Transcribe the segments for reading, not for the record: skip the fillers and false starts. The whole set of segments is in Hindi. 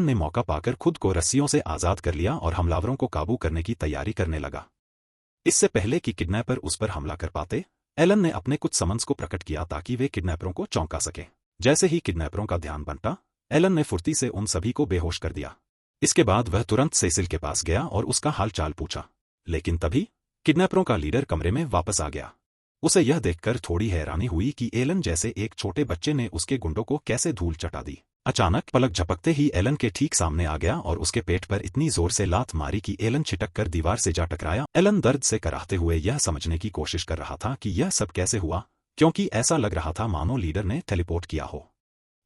ने मौका पाकर खुद को रस्सियों से आजाद कर लिया और हमलावरों को काबू करने की तैयारी करने लगा। इससे पहले कि किडनैपर उस पर हमला कर पाते, एलन ने अपने कुछ समन्स को प्रकट किया ताकि वे किडनैपरों को चौंका सके। जैसे ही किडनैपरों का ध्यान बंटा, एलन ने फुर्ती से उन सभी को बेहोश कर दिया। इसके बाद वह तुरंत सेसिल के पास गया और उसका हाल चाल पूछा, लेकिन तभी किडनैपरों का लीडर कमरे में वापस आ गया। उसे यह देखकर थोड़ी हैरानी हुई कि एलन जैसे एक छोटे बच्चे ने उसके गुंडों को कैसे धूल चटा दी। अचानक पलक झपकते ही एलन के ठीक सामने आ गया और उसके पेट पर इतनी जोर से लात मारी कि एलन छिटक कर दीवार से जा टकराया। एलन दर्द से कराहते हुए यह समझने की कोशिश कर रहा था कि यह सब कैसे हुआ, क्योंकि ऐसा लग रहा था मानो लीडर ने टेलीपोर्ट किया हो।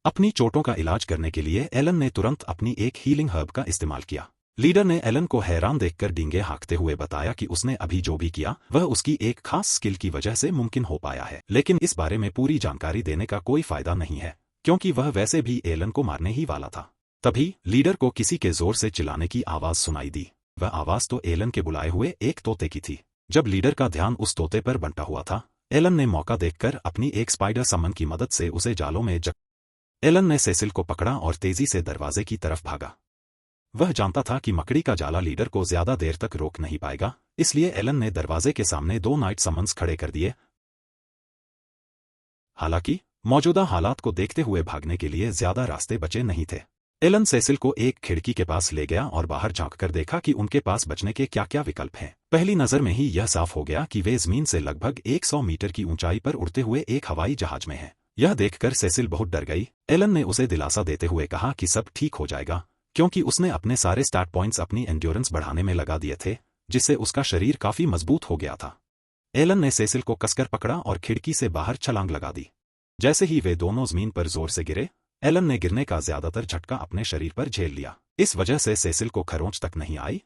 अपनी चोटों का इलाज करने के लिए एलन ने तुरंत अपनी एक हीलिंग हर्ब का इस्तेमाल किया। लीडर ने एलन को हैरान देखकर डींगे हाँकते हुए बताया कि उसने अभी जो भी किया वह उसकी एक खास स्किल की वजह से मुमकिन हो पाया है, लेकिन इस बारे में पूरी जानकारी देने का कोई फायदा नहीं है, क्योंकि वह वैसे भी एलन को मारने ही वाला था। तभी लीडर को किसी के जोर से चिल्लाने की आवाज सुनाई दी। वह आवाज तो एलन के बुलाए हुए एक तोते की थी। जब लीडर का ध्यान उस तोते पर बंटा हुआ था, एलन ने मौका देखकर अपनी एक स्पाइडर समन की मदद से उसे जालों में एलन ने सेसिल को पकड़ा और तेजी से दरवाजे की तरफ भागा। वह जानता था कि मकड़ी का जाला लीडर को ज्यादा देर तक रोक नहीं पाएगा, इसलिए एलन ने दरवाजे के सामने 2 नाइट समन्स खड़े कर दिए। हालांकि मौजूदा हालात को देखते हुए भागने के लिए ज्यादा रास्ते बचे नहीं थे। एलन सेसिल को एक खिड़की के पास ले गया और बाहर झांककर देखा कि उनके पास बचने के क्या क्या विकल्प हैं। पहली नजर में ही यह साफ हो गया कि वे जमीन से लगभग 100 मीटर की ऊंचाई पर उड़ते हुए एक हवाई जहाज में हैं। यह देखकर सेसिल बहुत डर गई। एलन ने उसे दिलासा देते हुए कहा कि सब ठीक हो जाएगा, क्योंकि उसने अपने सारे स्टैट पॉइंट्स अपनी एंड्योरेंस बढ़ाने में लगा दिए थे, जिससे उसका शरीर काफी मजबूत हो गया था। एलन ने सेसिल को कसकर पकड़ा और खिड़की से बाहर छलांग लगा दी। जैसे ही वे दोनों जमीन पर जोर से गिरे, एलन ने गिरने का ज्यादातर झटका अपने शरीर पर झेल लिया। इस वजह से सेसिल को खरोंच तक नहीं आई।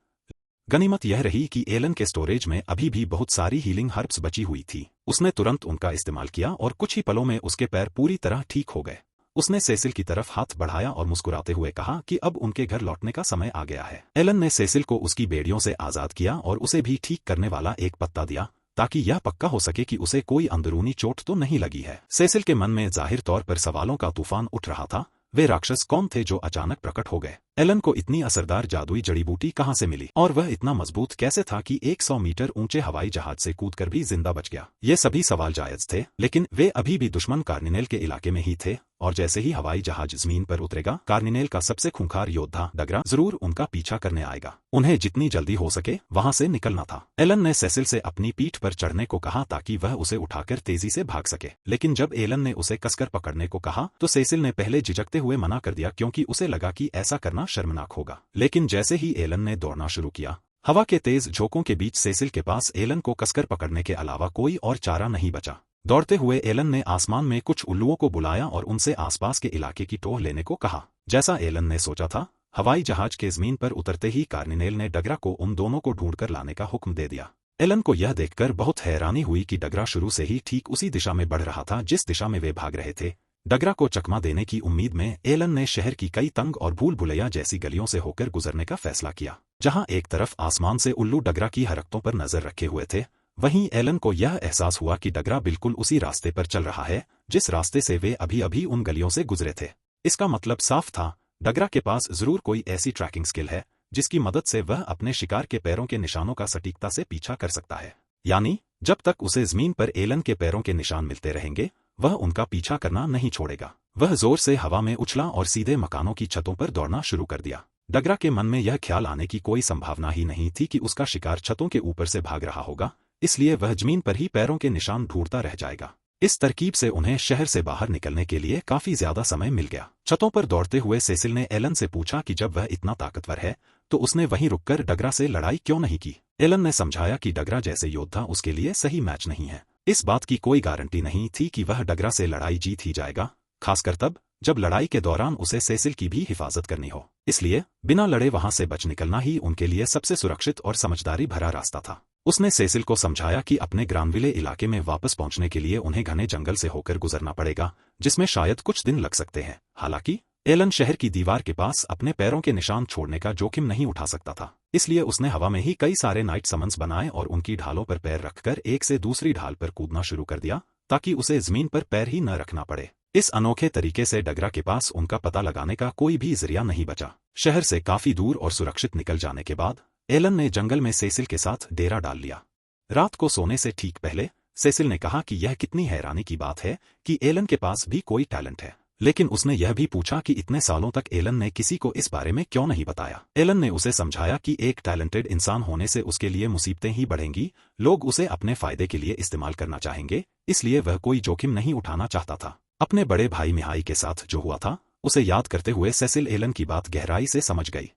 गनीमत यह रही कि एलन के स्टोरेज में अभी भी बहुत सारी हीलिंग हर्ब्स बची हुई थी। उसने तुरंत उनका इस्तेमाल किया और कुछ ही पलों में उसके पैर पूरी तरह ठीक हो गए। उसने सेसिल की तरफ हाथ बढ़ाया और मुस्कुराते हुए कहा कि अब उनके घर लौटने का समय आ गया है। एलन ने सेसिल को उसकी बेड़ियों से आजाद किया और उसे भी ठीक करने वाला एक पत्ता दिया, ताकि यह पक्का हो सके कि उसे कोई अंदरूनी चोट तो नहीं लगी है। सेसिल के मन में जाहिर तौर पर सवालों का तूफान उठ रहा था। वे राक्षस कौन थे जो अचानक प्रकट हो गए? एलन को इतनी असरदार जादुई जड़ी बूटी कहां से मिली? और वह इतना मजबूत कैसे था कि 100 मीटर ऊंचे हवाई जहाज से कूदकर भी जिंदा बच गया? ये सभी सवाल जायज थे, लेकिन वे अभी भी दुश्मन कार्निनेल के इलाके में ही थे, और जैसे ही हवाई जहाज जमीन पर उतरेगा, कार्निनेल का सबसे खूंखार योद्धा डगरा जरूर उनका पीछा करने आएगा। उन्हें जितनी जल्दी हो सके वहां से निकलना था। एलन ने सेसिल से अपनी पीठ पर चढ़ने को कहा ताकि वह उसे उठाकर तेजी से भाग सके, लेकिन जब एलन ने उसे कसकर पकड़ने को कहा तो सेसिल ने पहले झिझकते हुए मना कर दिया, क्योंकि उसे लगा कि ऐसा करना शर्मनाक होगा। लेकिन जैसे ही एलन ने दौड़ना शुरू किया, हवा के तेज झोंकों के बीच सेसिल के पास एलन को कसकर पकड़ने के अलावा कोई और चारा नहीं बचा। दौड़ते हुए एलन ने आसमान में कुछ उल्लुओं को बुलाया और उनसे आसपास के इलाके की टोह लेने को कहा। जैसा एलन ने सोचा था, हवाई जहाज के जमीन पर उतरते ही कार्निनेल ने डगरा को उन दोनों को ढूंढकर लाने का हुक्म दे दिया। एलन को यह देखकर बहुत हैरानी हुई कि डगरा शुरू से ही ठीक उसी दिशा में बढ़ रहा था जिस दिशा में वे भाग रहे थे। डगरा को चकमा देने की उम्मीद में एलन ने शहर की कई तंग और भूल भुलैया जैसी गलियों से होकर गुजरने का फैसला किया। जहां एक तरफ आसमान से उल्लू डगरा की हरकतों पर नजर रखे हुए थे, वहीं एलन को यह एहसास हुआ कि डगरा बिल्कुल उसी रास्ते पर चल रहा है जिस रास्ते से वे अभी अभी उन गलियों से गुजरे थे। इसका मतलब साफ था, डगरा के पास जरूर कोई ऐसी ट्रैकिंग स्किल है जिसकी मदद से वह अपने शिकार के पैरों के निशानों का सटीकता से पीछा कर सकता है। यानी जब तक उसे जमीन पर एलन के पैरों के निशान मिलते रहेंगे, वह उनका पीछा करना नहीं छोड़ेगा। वह जोर से हवा में उछला और सीधे मकानों की छतों पर दौड़ना शुरू कर दिया। डगरा के मन में यह ख्याल आने की कोई संभावना ही नहीं थी कि उसका शिकार छतों के ऊपर से भाग रहा होगा, इसलिए वह जमीन पर ही पैरों के निशान ढूंढता रह जाएगा। इस तरकीब से उन्हें शहर से बाहर निकलने के लिए काफी ज्यादा समय मिल गया। छतों पर दौड़ते हुए सेसिल ने एलन से पूछा कि जब वह इतना ताकतवर है तो उसने वहीं रुककर डगरा से लड़ाई क्यों नहीं की। एलन ने समझाया कि डगरा जैसे योद्धा उसके लिए सही मैच नहीं है। इस बात की कोई गारंटी नहीं थी कि वह डगरा से लड़ाई जीत ही जाएगा, खासकर तब जब लड़ाई के दौरान उसे सेसिल की भी हिफाजत करनी हो। इसलिए बिना लड़े वहां से बच निकलना ही उनके लिए सबसे सुरक्षित और समझदारी भरा रास्ता था। उसने सेसिल को समझाया कि अपने ग्रानविले इलाके में वापस पहुंचने के लिए उन्हें घने जंगल से होकर गुजरना पड़ेगा, जिसमें शायद कुछ दिन लग सकते हैं। हालांकि एलन शहर की दीवार के पास अपने पैरों के निशान छोड़ने का जोखिम नहीं उठा सकता था, इसलिए उसने हवा में ही कई सारे नाइट समन्स बनाए और उनकी ढालों पर पैर रखकर एक से दूसरी ढाल पर कूदना शुरू कर दिया, ताकि उसे जमीन पर पैर ही न रखना पड़े। इस अनोखे तरीके से डगरा के पास उनका पता लगाने का कोई भी जरिया नहीं बचा। शहर से काफी दूर और सुरक्षित निकल जाने के बाद एलन ने जंगल में सेसिल के साथ डेरा डाल लिया। रात को सोने से ठीक पहले सेसिल ने कहा कि यह कितनी हैरानी की बात है कि एलन के पास भी कोई टैलेंट है, लेकिन उसने यह भी पूछा कि इतने सालों तक एलन ने किसी को इस बारे में क्यों नहीं बताया। एलन ने उसे समझाया कि एक टैलेंटेड इंसान होने से उसके लिए मुसीबतें ही बढ़ेंगी, लोग उसे अपने फायदे के लिए इस्तेमाल करना चाहेंगे, इसलिए वह कोई जोखिम नहीं उठाना चाहता था। अपने बड़े भाई मिहाई के साथ जो हुआ था उसे याद करते हुए सेसिल एलन की बात गहराई से समझ गई।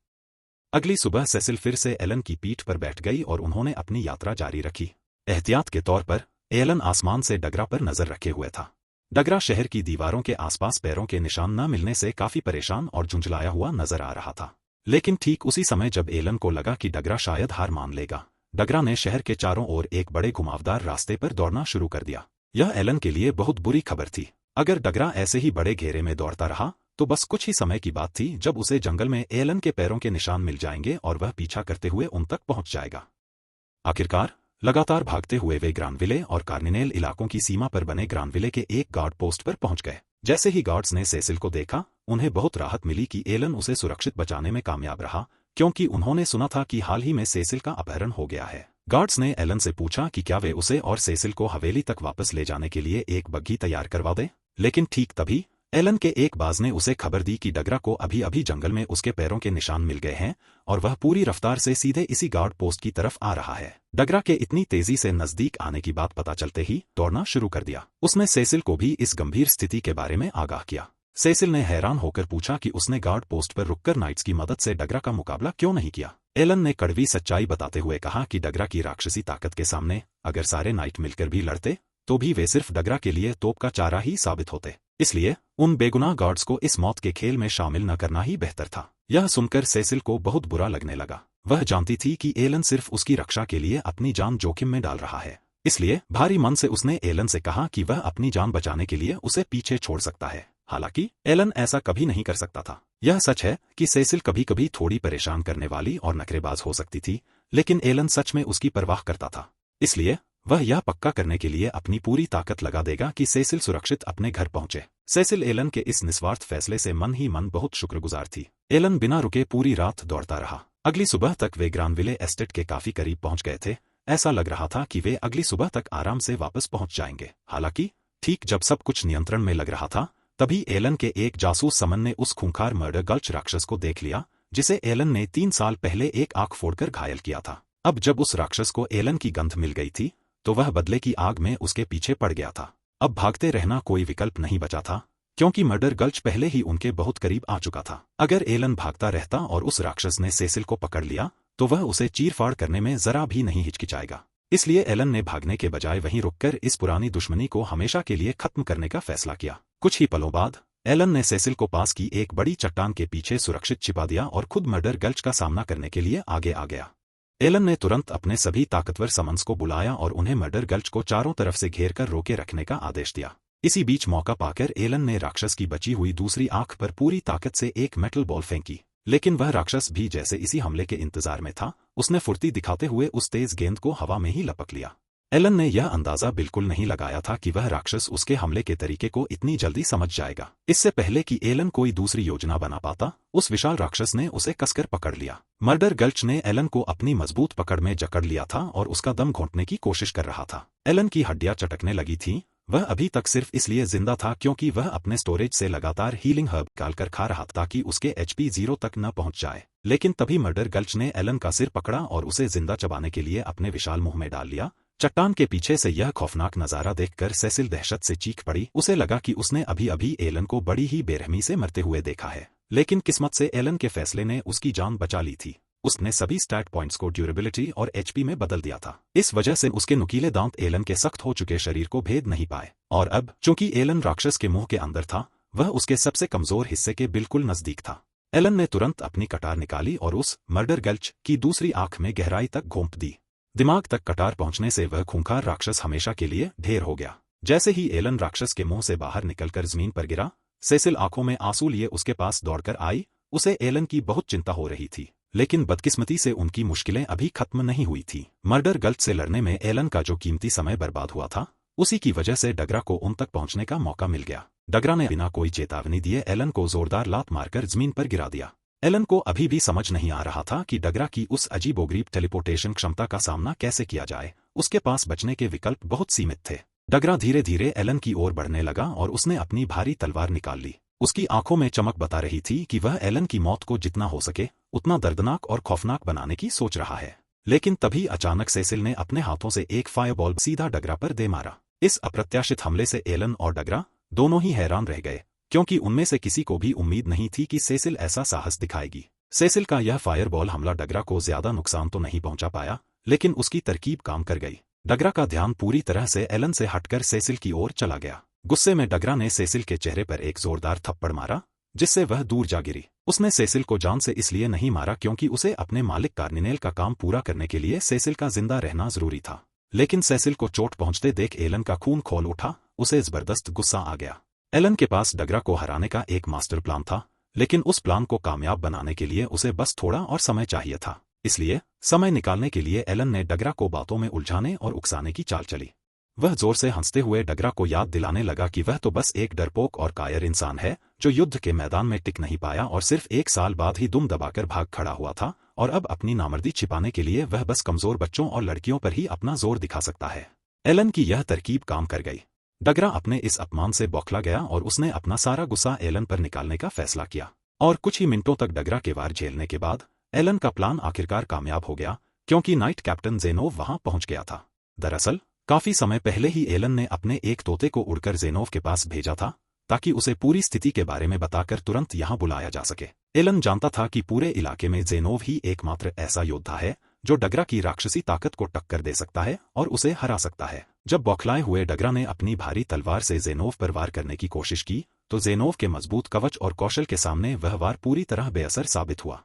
अगली सुबह सेसिल फिर से एलन की पीठ पर बैठ गई और उन्होंने अपनी यात्रा जारी रखी। एहतियात के तौर पर एलन आसमान से डगरा पर नजर रखे हुए था। डगरा शहर की दीवारों के आसपास पैरों के निशान न मिलने से काफी परेशान और झुंझलाया हुआ नजर आ रहा था। लेकिन ठीक उसी समय जब एलन को लगा कि डगरा शायद हार मान लेगा, डगरा ने शहर के चारों ओर एक बड़े घुमावदार रास्ते पर दौड़ना शुरू कर दिया। यह एलन के लिए बहुत बुरी खबर थी। अगर डगरा ऐसे ही बड़े घेरे में दौड़ता रहा तो बस कुछ ही समय की बात थी जब उसे जंगल में एलन के पैरों के निशान मिल जाएंगे और वह पीछा करते हुए उन तक पहुंच जाएगा। आखिरकार लगातार भागते हुए वे ग्रानविले और कार्निनेल इलाकों की सीमा पर बने ग्रानविले के एक गार्ड पोस्ट पर पहुंच गए। जैसे ही गार्ड्स ने सेसिल को देखा, उन्हें बहुत राहत मिली कि एलन उसे सुरक्षित बचाने में कामयाब रहा, क्योंकि उन्होंने सुना था कि हाल ही में सेसिल का अपहरण हो गया है। गार्ड्स ने एलन से पूछा कि क्या वे उसे और सेसिल को हवेली तक वापस ले जाने के लिए एक बग्घी तैयार करवा दें, लेकिन ठीक तभी एलन के एक बाज ने उसे खबर दी कि डगरा को अभी अभी जंगल में उसके पैरों के निशान मिल गए हैं और वह पूरी रफ्तार से सीधे इसी गार्ड पोस्ट की तरफ आ रहा है। डगरा के इतनी तेजी से नजदीक आने की बात पता चलते ही दौड़ना शुरू कर दिया। उसने सेसिल को भी इस गंभीर स्थिति के बारे में आगाह किया। सेसिल ने हैरान होकर पूछा कि उसने गार्ड पोस्ट पर रुककर नाइट्स की मदद से डगरा का मुकाबला क्यों नहीं किया। एलन ने कड़वी सच्चाई बताते हुए कहा कि डगरा की राक्षसी ताकत के सामने अगर सारे नाइट मिलकर भी लड़ते तो भी वे सिर्फ डगरा के लिए तोप का चारा ही साबित होते, इसलिए उन बेगुनाह गार्ड्स को इस मौत के खेल में शामिल न करना ही बेहतर था। यह सुनकर सेसिल को बहुत बुरा लगने लगा। वह जानती थी कि एलन सिर्फ उसकी रक्षा के लिए अपनी जान जोखिम में डाल रहा है, इसलिए भारी मन से उसने एलन से कहा कि वह अपनी जान बचाने के लिए उसे पीछे छोड़ सकता है। हालांकि एलन ऐसा कभी नहीं कर सकता था। यह सच है कि सेसिल कभी कभी थोड़ी परेशान करने वाली और नखरेबाज हो सकती थी, लेकिन एलन सच में उसकी परवाह करता था, इसलिए वह यह पक्का करने के लिए अपनी पूरी ताकत लगा देगा कि सेसिल सुरक्षित अपने घर पहुंचे। सेसिल एलन के इस निस्वार्थ फैसले से मन ही मन बहुत शुक्रगुजार थी। एलन बिना रुके पूरी रात दौड़ता रहा। अगली सुबह तक वे ग्रानविले एस्टेट के काफी करीब पहुंच गए थे। ऐसा लग रहा था कि वे अगली सुबह तक आराम से वापस पहुंच जाएंगे। हालांकि ठीक जब सब कुछ नियंत्रण में लग रहा था, तभी एलन के एक जासूस समन ने उस खूंखार मर्डर गल्च राक्षस को देख लिया, जिसे एलन ने 3 साल पहले एक आंख फोड़कर घायल किया था। अब जब उस राक्षस को एलन की गंध मिल गई थी तो वह बदले की आग में उसके पीछे पड़ गया था। अब भागते रहना कोई विकल्प नहीं बचा था, क्योंकि मर्डर गल्च पहले ही उनके बहुत करीब आ चुका था। अगर एलन भागता रहता और उस राक्षस ने सेसिल को पकड़ लिया तो वह उसे चीरफाड़ करने में जरा भी नहीं हिचकिचाएगा। इसलिए एलन ने भागने के बजाय वहीं रुककर इस पुरानी दुश्मनी को हमेशा के लिए खत्म करने का फैसला किया। कुछ ही पलों बाद एलन ने सेसिल को पास की एक बड़ी चट्टान के पीछे सुरक्षित छिपा दिया और खुद मर्डर गल्च का सामना करने के लिए आगे आ गया। एलन ने तुरंत अपने सभी ताकतवर समन्स को बुलाया और उन्हें मर्डर गल्च को चारों तरफ से घेर कर रोके रखने का आदेश दिया। इसी बीच मौका पाकर एलन ने राक्षस की बची हुई दूसरी आंख पर पूरी ताकत से एक मेटल बॉल फेंकी, लेकिन वह राक्षस भी जैसे इसी हमले के इंतजार में था, उसने फुर्ती दिखाते हुए उस तेज गेंद को हवा में ही लपक लिया। एलन ने यह अंदाजा बिल्कुल नहीं लगाया था कि वह राक्षस उसके हमले के तरीके को इतनी जल्दी समझ जाएगा। इससे पहले कि एलन कोई दूसरी योजना बना पाता, उस विशाल राक्षस ने उसे कसकर पकड़ लिया। मर्डर गल्च ने एलन को अपनी मजबूत पकड़ में जकड़ लिया था और उसका दम घोंटने की कोशिश कर रहा था। एलन की हड्डियां चटकने लगी थीं। वह अभी तक सिर्फ इसलिए जिंदा था क्योंकि वह अपने स्टोरेज से लगातार हीलिंग हर्ब निकालकर खा रहा था ताकि उसके HP 0 तक न पहुंच जाए। लेकिन तभी मर्डर गल्च ने एलन का सिर पकड़ा और उसे जिंदा चबाने के लिए अपने विशाल मुंह में डाल लिया। चट्टान के पीछे से यह खौफनाक नजारा देखकर सेसिल दहशत से चीख पड़ी। उसे लगा कि उसने अभी अभी एलन को बड़ी ही बेरहमी से मरते हुए देखा है, लेकिन किस्मत से एलन के फैसले ने उसकी जान बचा ली थी। उसने सभी स्टैट पॉइंट्स को ड्यूरेबिलिटी और HP में बदल दिया था। इस वजह से उसके नुकीले दांत एलन के सख्त हो चुके शरीर को भेद नहीं पाए, और अब चूंकि एलन राक्षस के मुंह के अंदर था, वह उसके सबसे कमजोर हिस्से के बिल्कुल नजदीक था। एलन ने तुरंत अपनी कटार निकाली और उस मर्डर गल्च की दूसरी आंख में गहराई तक घोंप दी। दिमाग तक कटार पहुंचने से वह खूंखार राक्षस हमेशा के लिए ढेर हो गया। जैसे ही एलन राक्षस के मुंह से बाहर निकलकर जमीन पर गिरा, सेसिल आंखों में आंसू लिए उसके पास दौड़कर आई। उसे एलन की बहुत चिंता हो रही थी, लेकिन बदकिस्मती से उनकी मुश्किलें अभी खत्म नहीं हुई थी। मर्डर गल्च से लड़ने में एलन का जो कीमती समय बर्बाद हुआ था, उसी की वजह से डगरा को उन तक पहुंचने का मौका मिल गया। डगरा ने बिना कोई चेतावनी दिए एलन को जोरदार लात मारकर जमीन पर गिरा दिया। एलन को अभी भी समझ नहीं आ रहा था कि डगरा की उस अजीबोगरीब टेलीपोर्टेशन क्षमता का सामना कैसे किया जाए। उसके पास बचने के विकल्प बहुत सीमित थे। डगरा धीरे धीरे एलन की ओर बढ़ने लगा और उसने अपनी भारी तलवार निकाल ली। उसकी आंखों में चमक बता रही थी कि वह एलन की मौत को जितना हो सके उतना दर्दनाक और खौफनाक बनाने की सोच रहा है। लेकिन तभी अचानक सेसिल ने अपने हाथों से एक फायरबॉल सीधा डगरा पर दे मारा। इस अप्रत्याशित हमले से एलन और डगरा दोनों ही हैरान रह गए, क्योंकि उनमें से किसी को भी उम्मीद नहीं थी कि सेसिल ऐसा साहस दिखाएगी। सेसिल का यह फायरबॉल हमला डगरा को ज्यादा नुकसान तो नहीं पहुंचा पाया, लेकिन उसकी तरकीब काम कर गई। डगरा का ध्यान पूरी तरह से एलन से हटकर सेसिल की ओर चला गया। गुस्से में डगरा ने सेसिल के चेहरे पर एक जोरदार थप्पड़ मारा, जिससे वह दूर जा गिरी। उसने सेसिल को जान से इसलिए नहीं मारा क्योंकि उसे अपने मालिक कार्निनेल का काम पूरा करने के लिए सेसिल का जिंदा रहना जरूरी था। लेकिन सेसिल को चोट पहुंचते देख एलन का खून खौल उठा। उसे जबरदस्त गुस्सा आ गया। एलन के पास डगरा को हराने का एक मास्टर प्लान था, लेकिन उस प्लान को कामयाब बनाने के लिए उसे बस थोड़ा और समय चाहिए था। इसलिए समय निकालने के लिए एलन ने डगरा को बातों में उलझाने और उकसाने की चाल चली। वह जोर से हंसते हुए डगरा को याद दिलाने लगा कि वह तो बस एक डरपोक और कायर इंसान है जो युद्ध के मैदान में टिक नहीं पाया और सिर्फ 1 साल बाद ही दुम दबाकर भाग खड़ा हुआ था, और अब अपनी नामर्दी छिपाने के लिए वह बस कमजोर बच्चों और लड़कियों पर ही अपना जोर दिखा सकता है। एलन की यह तरकीब काम कर गई। डगरा अपने इस अपमान से बौखला गया और उसने अपना सारा गुस्सा एलन पर निकालने का फैसला किया। और कुछ ही मिनटों तक डगरा के वार झेलने के बाद एलन का प्लान आखिरकार कामयाब हो गया, क्योंकि नाइट कैप्टन जेनोव वहां पहुंच गया था। दरअसल काफी समय पहले ही एलन ने अपने एक तोते को उड़कर जेनोव के पास भेजा था, ताकि उसे पूरी स्थिति के बारे में बताकर तुरंत यहां बुलाया जा सके। एलन जानता था कि पूरे इलाके में जेनोव ही एकमात्र ऐसा योद्धा है जो डगरा की राक्षसी ताकत को टक्कर दे सकता है और उसे हरा सकता है। जब बौखलाए हुए डगरा ने अपनी भारी तलवार से जेनोव पर वार करने की कोशिश की, तो जेनोव के मजबूत कवच और कौशल के सामने वह वार पूरी तरह बेअसर साबित हुआ।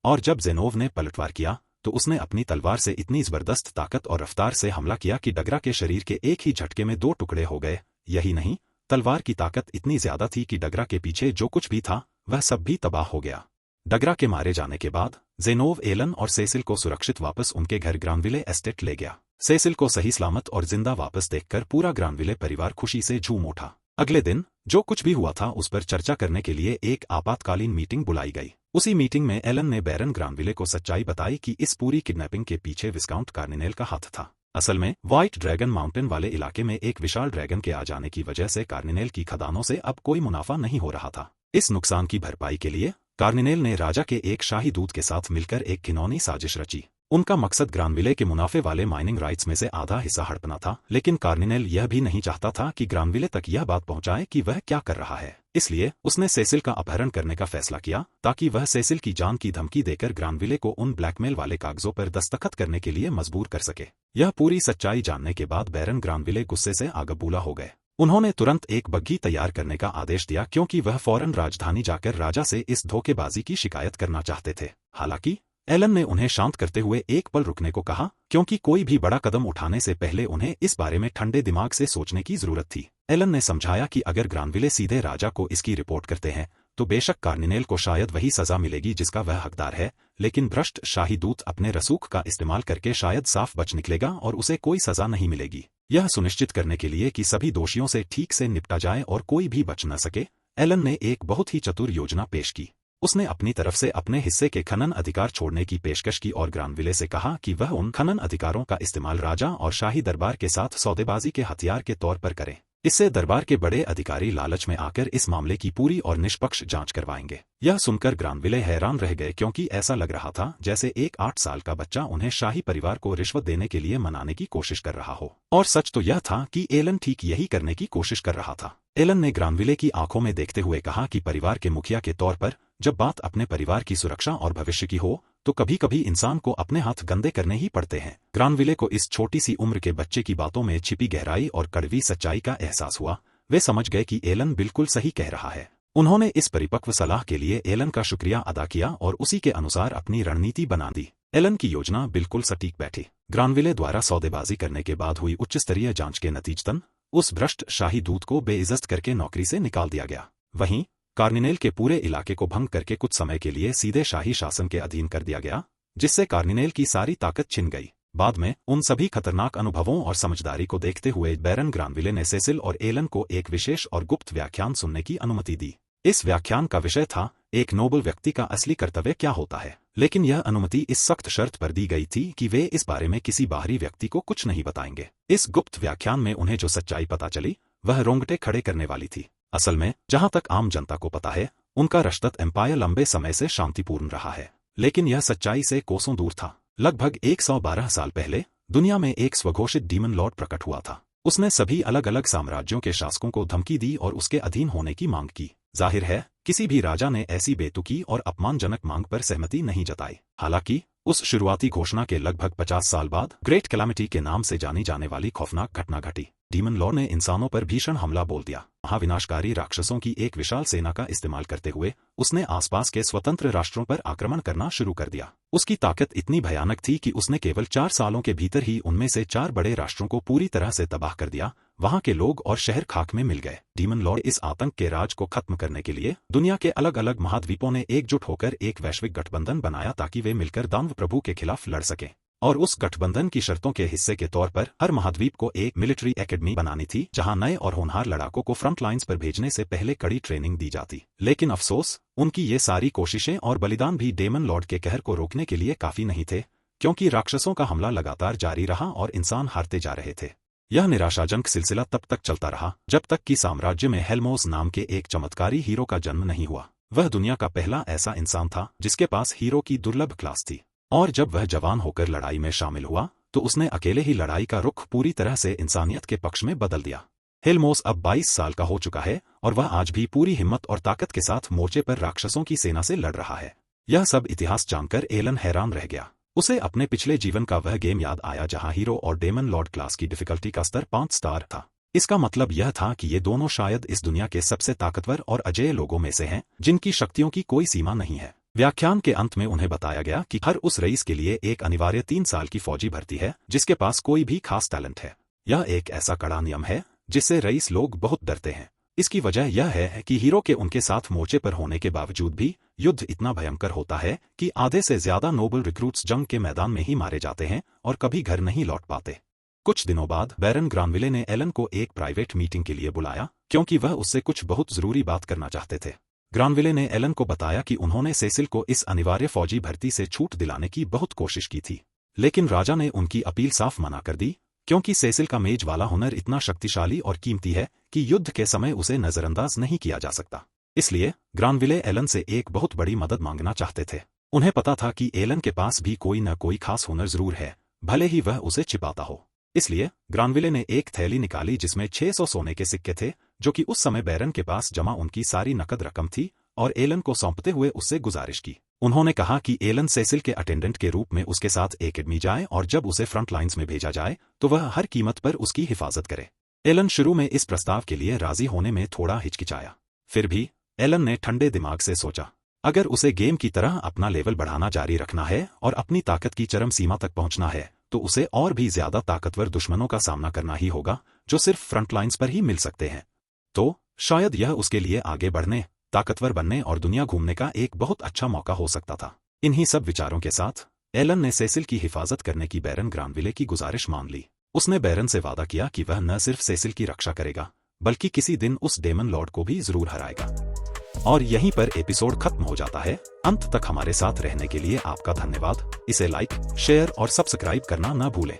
और जब जेनोव ने पलटवार किया, तो उसने अपनी तलवार से इतनी जबरदस्त ताकत और रफ्तार से हमला किया कि डगरा के शरीर के एक ही झटके में 2 टुकड़े हो गए। यही नहीं, तलवार की ताकत इतनी ज्यादा थी कि डगरा के पीछे जो कुछ भी था वह सब भी तबाह हो गया। डगरा के मारे जाने के बाद जेनोव एलन और सेसिल को सुरक्षित वापस उनके घर ग्रानविले एस्टेट ले गया। सेसिल को सही सलामत और जिंदा वापस देखकर पूरा ग्रानविले परिवार खुशी से झूम उठा। अगले दिन जो कुछ भी हुआ था उस पर चर्चा करने के लिए एक आपातकालीन मीटिंग बुलाई गई। उसी मीटिंग में एलन ने बैरन ग्रानविले को सच्चाई बताई कि इस पूरी किडनैपिंग के पीछे विस्काउंट कार्निनेल का हाथ था। असल में व्हाइट ड्रैगन माउंटेन वाले इलाके में एक विशाल ड्रैगन के आ जाने की वजह से कार्निनेल की खदानों से अब कोई मुनाफा नहीं हो रहा था। इस नुकसान की भरपाई के लिए कार्निनेल ने राजा के एक शाही दूत के साथ मिलकर एक घिनौनी साजिश रची। उनका मकसद ग्रानविले के मुनाफे वाले माइनिंग राइट्स में से आधा हिस्सा हड़पना था, लेकिन कार्निनेल यह भी नहीं चाहता था कि ग्रानविले तक यह बात पहुंचाए कि वह क्या कर रहा है। इसलिए उसने सेसिल का अपहरण करने का फैसला किया, ताकि वह सेसिल की जान की धमकी देकर ग्रानविले को उन ब्लैकमेल वाले कागजों पर दस्तखत करने के लिए मजबूर कर सके। यह पूरी सच्चाई जानने के बाद बैरन ग्रानविले गुस्से से आगबूला हो गए। उन्होंने तुरंत एक बग्घी तैयार करने का आदेश दिया, क्योंकि वह फौरन राजधानी जाकर राजा से इस धोखेबाजी की शिकायत करना चाहते थे। हालांकि एलन ने उन्हें शांत करते हुए एक पल रुकने को कहा, क्योंकि कोई भी बड़ा कदम उठाने से पहले उन्हें इस बारे में ठंडे दिमाग से सोचने की जरूरत थी। एलन ने समझाया कि अगर ग्रानविले सीधे राजा को इसकी रिपोर्ट करते हैं तो बेशक कार्निनेल को शायद वही सजा मिलेगी जिसका वह हकदार है, लेकिन भ्रष्ट शाही दूत अपने रसूख का इस्तेमाल करके शायद साफ बच निकलेगा और उसे कोई सजा नहीं मिलेगी। यह सुनिश्चित करने के लिए कि सभी दोषियों से ठीक से निपटा जाए और कोई भी बच न सके, एलन ने एक बहुत ही चतुर योजना पेश की। उसने अपनी तरफ से अपने हिस्से के खनन अधिकार छोड़ने की पेशकश की और ग्रानविले से कहा कि वह उन खनन अधिकारों का इस्तेमाल राजा और शाही दरबार के साथ सौदेबाजी के हथियार के तौर पर करें। इससे दरबार के बड़े अधिकारी लालच में आकर इस मामले की पूरी और निष्पक्ष जांच करवाएंगे। यह सुनकर ग्रानविले हैरान रह गए, क्योंकि ऐसा लग रहा था जैसे एक 8 साल का बच्चा उन्हें शाही परिवार को रिश्वत देने के लिए मनाने की कोशिश कर रहा हो। और सच तो यह था कि एलन ठीक यही करने की कोशिश कर रहा था। एलन ने ग्रानविले की आंखों में देखते हुए कहा कि परिवार के मुखिया के तौर पर जब बात अपने परिवार की सुरक्षा और भविष्य की हो तो कभी कभी इंसान को अपने हाथ गंदे करने ही पड़ते हैं। ग्रानविले को इस छोटी सी उम्र के बच्चे की बातों में छिपी गहराई और कड़वी सच्चाई का एहसास हुआ। वे समझ गए कि एलन बिल्कुल सही कह रहा है। उन्होंने इस परिपक्व सलाह के लिए एलन का शुक्रिया अदा किया और उसी के अनुसार अपनी रणनीति बना दी। एलन की योजना बिल्कुल सटीक बैठी। ग्रानविले द्वारा सौदेबाजी करने के बाद हुई उच्च स्तरीय जांच के नतीजतन उस भ्रष्ट शाही दूत को बेइज्जत करके नौकरी से निकाल दिया गया। वहीं कार्निनेल के पूरे इलाके को भंग करके कुछ समय के लिए सीधे शाही शासन के अधीन कर दिया गया, जिससे कार्निनेल की सारी ताकत छिन गई। बाद में उन सभी खतरनाक अनुभवों और समझदारी को देखते हुए बैरन ग्रानविले ने सेसिल और एलन को एक विशेष और गुप्त व्याख्यान सुनने की अनुमति दी। इस व्याख्यान का विषय था एक नोबल व्यक्ति का असली कर्तव्य क्या होता है, लेकिन यह अनुमति इस सख्त शर्त पर दी गई थी कि वे इस बारे में किसी बाहरी व्यक्ति को कुछ नहीं बताएंगे। इस गुप्त व्याख्यान में उन्हें जो सच्चाई पता चली वह रोंगटे खड़े करने वाली थी। असल में जहां तक आम जनता को पता है, उनका रशदत एम्पायर लंबे समय से शांतिपूर्ण रहा है, लेकिन यह सच्चाई से कोसों दूर था। लगभग 112 साल पहले दुनिया में एक स्वघोषित डीमन लॉर्ड प्रकट हुआ था। उसने सभी अलग अलग साम्राज्यों के शासकों को धमकी दी और उसके अधीन होने की मांग की। जाहिर है किसी भी राजा ने ऐसी बेतुकी और अपमानजनक मांग पर सहमति नहीं जताई। हालांकि उस शुरुआती घोषणा के लगभग 50 साल बाद ग्रेट कैलामिटी के नाम से जानी जाने वाली खौफनाक घटना घटी। डीमन लॉर्ड ने इंसानों पर भीषण हमला बोल दिया। महाविनाशकारी राक्षसों की एक विशाल सेना का इस्तेमाल करते हुए उसने आसपास के स्वतंत्र राष्ट्रों पर आक्रमण करना शुरू कर दिया। उसकी ताकत इतनी भयानक थी कि उसने केवल 4 सालों के भीतर ही उनमें से 4 बड़े राष्ट्रों को पूरी तरह से तबाह कर दिया। वहां के लोग और शहर खाक में मिल गए। डीमन लॉर्ड इस आतंक के राज को खत्म करने के लिए दुनिया के अलग अलग महाद्वीपों ने एकजुट होकर एक वैश्विक गठबंधन बनाया ताकि वे मिलकर दानव प्रभु के खिलाफ लड़ सकें। और उस गठबंधन की शर्तों के हिस्से के तौर पर हर महाद्वीप को एक मिलिट्री एकेडमी बनानी थी जहां नए और होनहार लड़ाकों को फ्रंट लाइंस पर भेजने से पहले कड़ी ट्रेनिंग दी जाती। लेकिन अफसोस, उनकी ये सारी कोशिशें और बलिदान भी डेमन लॉर्ड के कहर को रोकने के लिए काफी नहीं थे, क्योंकि राक्षसों का हमला लगातार जारी रहा और इंसान हारते जा रहे थे। यह निराशाजनक सिलसिला तब तक चलता रहा जब तक कि साम्राज्य में हेलमोस नाम के एक चमत्कारी हीरो का जन्म नहीं हुआ। वह दुनिया का पहला ऐसा इंसान था जिसके पास हीरो की दुर्लभ क्लास थी, और जब वह जवान होकर लड़ाई में शामिल हुआ तो उसने अकेले ही लड़ाई का रुख पूरी तरह से इंसानियत के पक्ष में बदल दिया। हेलमोस अब 22 साल का हो चुका है और वह आज भी पूरी हिम्मत और ताकत के साथ मोर्चे पर राक्षसों की सेना से लड़ रहा है। यह सब इतिहास जानकर एलन हैरान रह गया। उसे अपने पिछले जीवन का वह गेम याद आया जहां हीरो और डेमन लॉर्ड क्लास की डिफिकल्टी का स्तर 5 स्टार था। इसका मतलब यह था कि ये दोनों शायद इस दुनिया के सबसे ताकतवर और अजेय लोगों में से हैं जिनकी शक्तियों की कोई सीमा नहीं है। व्याख्यान के अंत में उन्हें बताया गया कि हर उस रईस के लिए एक अनिवार्य 3 साल की फौजी भर्ती है जिसके पास कोई भी खास टैलेंट है। यह एक ऐसा कड़ा नियम है जिससे रईस लोग बहुत डरते हैं। इसकी वजह यह है कि हीरो के उनके साथ मोर्चे पर होने के बावजूद भी युद्ध इतना भयंकर होता है कि आधे से ज्यादा नोबल रिक्रूट्स जंग के मैदान में ही मारे जाते हैं और कभी घर नहीं लौट पाते। कुछ दिनों बाद बैरन ग्रानविले ने एलन को एक प्राइवेट मीटिंग के लिए बुलाया क्योंकि वह उससे कुछ बहुत जरूरी बात करना चाहते थे। ग्रानविले ने एलन को बताया कि उन्होंने सेसिल को इस अनिवार्य फौजी भर्ती से छूट दिलाने की बहुत कोशिश की थी, लेकिन राजा ने उनकी अपील साफ मना कर दी क्योंकि सेसिल का मेज वाला हुनर इतना शक्तिशाली और कीमती है कि युद्ध के समय उसे नजरअंदाज नहीं किया जा सकता। इसलिए ग्रानविले एलन से एक बहुत बड़ी मदद मांगना चाहते थे। उन्हें पता था कि एलन के पास भी कोई न कोई खास हुनर जरूर है, भले ही वह उसे छिपाता हो। इसलिए ग्रानविले ने एक थैली निकाली जिसमें 600 सोने के सिक्के थे, जो कि उस समय बैरन के पास जमा उनकी सारी नकद रकम थी, और एलन को सौंपते हुए उससे गुजारिश की। उन्होंने कहा कि एलन सेसिल के अटेंडेंट के रूप में उसके साथ एकेडमी जाए और जब उसे फ्रंट लाइंस में भेजा जाए तो वह हर कीमत पर उसकी हिफाजत करे। एलन शुरू में इस प्रस्ताव के लिए राजी होने में थोड़ा हिचकिचाया। फिर भी एलन ने ठंडे दिमाग से सोचा, अगर उसे गेम की तरह अपना लेवल बढ़ाना जारी रखना है और अपनी ताकत की चरम सीमा तक पहुंचना है तो उसे और भी ज्यादा ताकतवर दुश्मनों का सामना करना ही होगा जो सिर्फ फ्रंट लाइंस पर ही मिल सकते हैं। तो शायद यह उसके लिए आगे बढ़ने, ताकतवर बनने और दुनिया घूमने का एक बहुत अच्छा मौका हो सकता था। इन्हीं सब विचारों के साथ एलन ने सेसिल की हिफाजत करने की बैरन ग्रानविले की गुजारिश मान ली। उसने बैरन से वादा किया कि वह न सिर्फ सेसिल की रक्षा करेगा बल्कि किसी दिन उस डेमन लॉर्ड को भी जरूर हराएगा। और यहीं पर एपिसोड खत्म हो जाता है। अंत तक हमारे साथ रहने के लिए आपका धन्यवाद। इसे लाइक, शेयर और सब्सक्राइब करना न भूलें।